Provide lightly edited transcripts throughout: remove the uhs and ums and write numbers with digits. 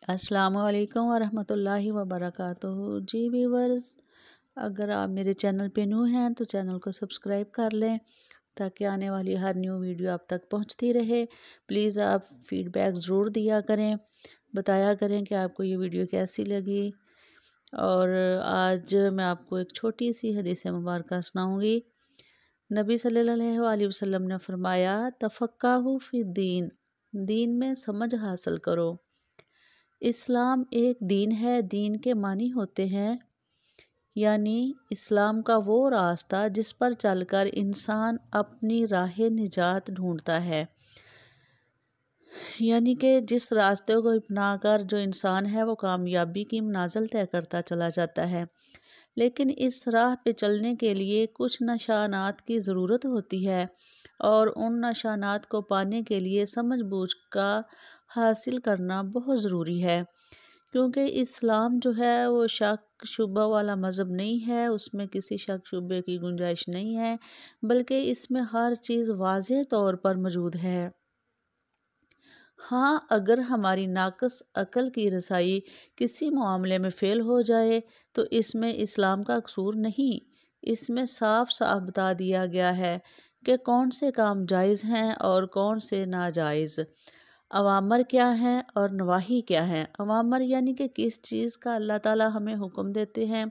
السلام علیکم ورحمۃ اللہ وبرکاتہ۔ جی ویورز، اگر آپ میرے چینل پہ نیو ہیں تو چینل کو سبسکرائب کر لیں تاکہ آنے والی ہر نیو ویڈیو آپ تک پہنچتی رہے۔ پلیز آپ فیڈ بیک ضرور دیا کریں، بتایا کریں کہ آپ کو یہ ویڈیو کیسی لگی۔ اور آج میں آپ کو ایک چھوٹی سی حدیث مبارکہ سناؤں گی۔ نبی صلی اللہ علیہ وسلم نے فرمایا، تفقہوا فی الدین، دین میں سمجھ حاصل کرو۔ اسلام ایک دین ہے، دین کے معنی ہوتے ہیں یعنی اسلام کا وہ راستہ جس پر چل کر انسان اپنی راہ نجات ڈھونڈتا ہے، یعنی کہ جس راستے کو اپنا کر جو انسان ہے وہ کامیابی کی منزل طے کرتا چلا جاتا ہے۔ لیکن اس راہ پہ چلنے کے لیے کچھ نشانات کی ضرورت ہوتی ہے، اور ان نشانات کو پانے کے لیے سمجھ بوجھ کا حاصل کرنا بہت ضروری ہے، کیونکہ اسلام جو ہے وہ شک شبہ والا مذہب نہیں ہے، اس میں کسی شک شبے کی گنجائش نہیں ہے، بلکہ اس میں ہر چیز واضح طور پر موجود ہے۔ ہاں، اگر ہماری ناقص عقل کی رسائی کسی معاملے میں فیل ہو جائے تو اس میں اسلام کا قصور نہیں، اس میں صاف صاف بتا دیا گیا ہے کہ کون سے کام جائز ہیں اور کون سے ناجائز، اوامر کیا ہیں اور نواہی کیا ہیں۔ اوامر یعنی کہ کس چیز کا اللہ تعالیٰ ہمیں حکم دیتے ہیں،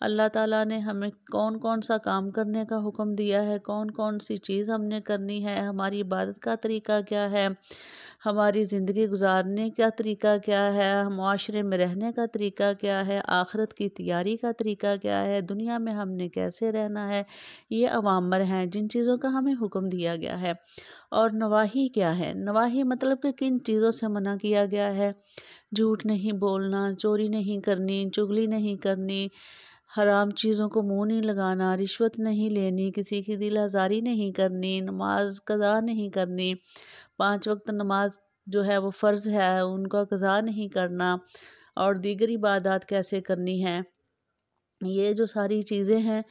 اللہ تعالیٰ نے ہمیں کون کون سا کام کرنے کا حکم دیا ہے، کون کون سی چیز ہم نے کرنی ہے، ہماری عبادت کا طریقہ کیا ہے، ہماری زندگی گزارنے کا طریقہ کیا ہے، معاشرے میں رہنے کا طریقہ کیا ہے، آخرت کی تیاری کا طریقہ کیا ہے، دنیا میں ہم نے کیسے رہنا ہے، یہ اوامر ہیں جن چیزوں کا ہمیں حکم دیا گیا ہے۔ اور نواہی کیا ہے؟ نواہی مطلب کہ کن چیزوں سے منع کیا گیا ہے۔ جھوٹ نہیں بولنا، چوری نہیں کرنی، چغلی نہیں کرنی، حرام چیزوں کو منہ نہیں لگانا، رشوت نہیں لینی، کسی کی دل آزاری نہیں کرنی، نماز قضا نہیں کرنی، 5 وقت نماز جو ہے وہ فرض ہے ان کا قضا نہیں کرنا، اور دیگر عبادات کیسے کرنی ہے۔ یہ جو ساری چیزیں ہیں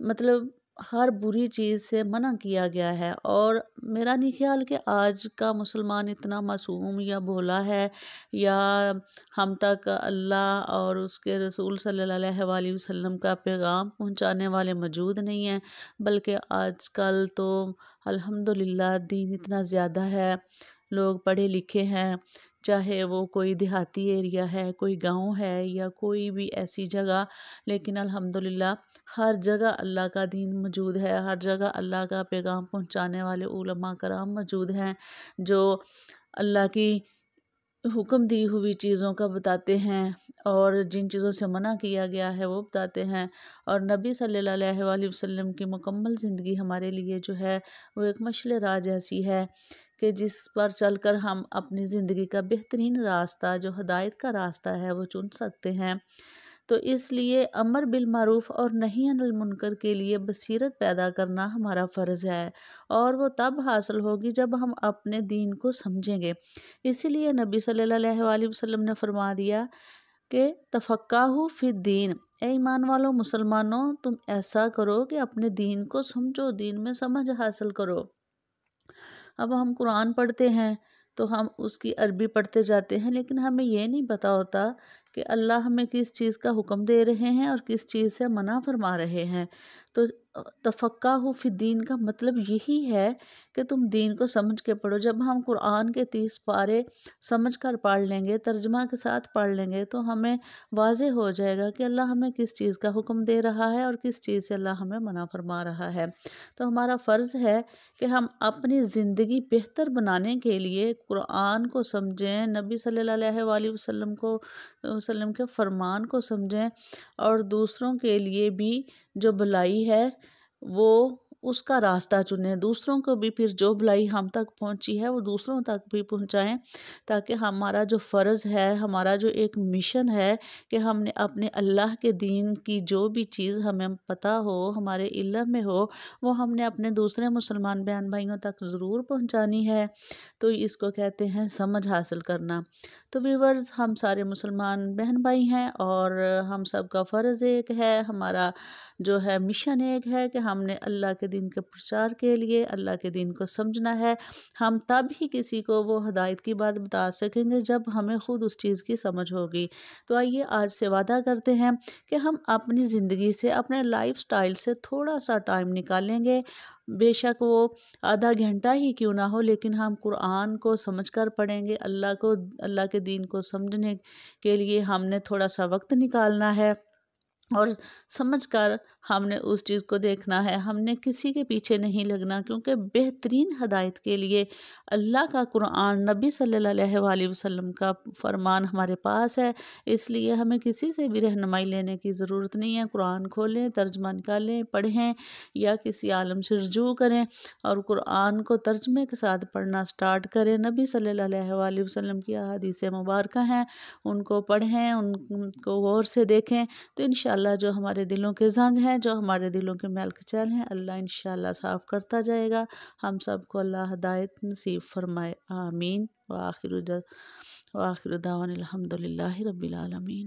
مطلب ہر بری چیز سے منع کیا گیا ہے۔ اور میرا نہیں خیال کہ آج کا مسلمان اتنا معصوم یا بھولا ہے، یا ہم تک اللہ اور اس کے رسول صلی اللہ علیہ وسلم کا پیغام پہنچانے والے موجود نہیں ہیں، بلکہ آج کل تو الحمدللہ دین اتنا زیادہ ہے، لوگ پڑھے لکھے ہیں، چاہے وہ کوئی دیہاتی ایریا ہے، کوئی گاؤں ہے یا کوئی بھی ایسی جگہ، لیکن الحمدللہ ہر جگہ اللہ کا دین موجود ہے، ہر جگہ اللہ کا پیغام پہنچانے والے علماء کرام موجود ہیں جو اللہ کی حکم دی ہوئی چیزوں کا بتاتے ہیں اور جن چیزوں سے منع کیا گیا ہے وہ بتاتے ہیں۔ اور نبی صلی اللہ علیہ وسلم کی مکمل زندگی ہمارے لیے جو ہے وہ ایک مشعل راہ جیسی ہے کہ جس پر چل کر ہم اپنی زندگی کا بہترین راستہ جو ہدایت کا راستہ ہے وہ چن سکتے ہیں۔ تو اس لیے امر بالمعروف اور نہی عن المنکر کے لیے بصیرت پیدا کرنا ہمارا فرض ہے، اور وہ تب حاصل ہوگی جب ہم اپنے دین کو سمجھیں گے۔ اسی لیے نبی صلی اللہ علیہ وسلم نے فرما دیا کہ تفقہوا فی الدین، اے ایمان والو مسلمانوں، تم ایسا کرو کہ اپنے دین کو سمجھو، دین میں سمجھ حاصل کرو۔ اب ہم قرآن پڑھتے ہیں تو ہم اس کی عربی پڑھتے جاتے ہیں، لیکن ہمیں یہ نہیں پتہ ہوتا کہ اللہ ہمیں کس چیز کا حکم دے رہے ہیں اور کس چیز سے منع فرما رہے ہیں۔ تو تفقہوا فی الدین کا مطلب یہی ہے کہ تم دین کو سمجھ کے پڑھو۔ جب ہم قرآن کے 30 پارے سمجھ کر پڑھ لیں گے، ترجمہ کے ساتھ پڑھ لیں گے، تو ہمیں واضح ہو جائے گا کہ اللہ ہمیں کس چیز کا حکم دے رہا ہے اور کس چیز سے اللہ ہمیں منع فرما رہا ہے۔ تو ہمارا فرض ہے کہ ہم اپنی زندگی بہتر بنانے کے لیے قرآن کو سمجھیں، نبی صلی اللہ علیہ وسلم کے فرمان کو سمجھیں، اور دوسروں کے لیے بھی جو بھلائی ہے وہ اس کا راستہ چنیں، دوسروں کو بھی پھر جو بھلائی ہم تک پہنچی ہے وہ دوسروں تک بھی پہنچائیں، تاکہ ہمارا جو فرض ہے، ہمارا جو ایک مشن ہے کہ ہم نے اپنے اللہ کے دین کی جو بھی چیز ہمیں پتہ ہو، ہمارے علم میں ہو، وہ ہم نے اپنے دوسرے مسلمان بہن بھائیوں تک ضرور پہنچانی ہے۔ تو اس کو کہتے ہیں سمجھ حاصل کرنا۔ تو ویورز، ہم سارے مسلمان بہن بھائی ہیں اور ہم سب کا فرض ایک ہے، ہمارا جو ہے مشن ایک ہے کہ ہم نے اللہ کے دین کے پرچار کے لیے اللہ کے دین کو سمجھنا ہے۔ ہم تب ہی کسی کو وہ ہدایت کی بات بتا سکیں گے جب ہمیں خود اس چیز کی سمجھ ہوگی۔ تو آئیے آج سے وعدہ کرتے ہیں کہ ہم اپنی زندگی سے، اپنے لائف سٹائل سے تھوڑا سا ٹائم نکالیں گے، بے شک وہ آدھا گھنٹہ ہی کیوں نہ ہو، لیکن ہم قرآن کو سمجھ کر پڑھیں گے۔ اللہ کے دین کو سمجھنے کے لیے ہم نے تھوڑا سا وقت نکالنا ہے، اور سمجھ کر ہم نے اس چیز کو دیکھنا ہے۔ ہم نے کسی کے پیچھے نہیں لگنا، کیونکہ بہترین ہدایت کے لیے اللہ کا قرآن، نبی صلی اللہ علیہ وآلہ وسلم کا فرمان ہمارے پاس ہے۔ اس لیے ہمیں کسی سے بھی رہنمائی لینے کی ضرورت نہیں ہے۔ قرآن کھولیں، ترجمہ نکالیں، پڑھیں، یا کسی عالم سے رجوع کریں اور قرآن کو ترجمے کے ساتھ پڑھنا سٹارٹ کریں۔ نبی صلی اللہ علیہ وآلہ وسلم کی احادیث مبارکہ ہیں، ان کو پڑھیں، ان کو غور سے دیکھیں، تو انشاءاللہ جو ہمارے دلوں کے زنگ ہیں، جو ہمارے دلوں کے میل کچیل ہیں، اللہ انشاءاللہ صاف کرتا جائے گا۔ ہم سب کو اللہ ہدایت نصیب فرمائے، آمین۔ وآخر دعوانا الحمدللہ رب العالمین۔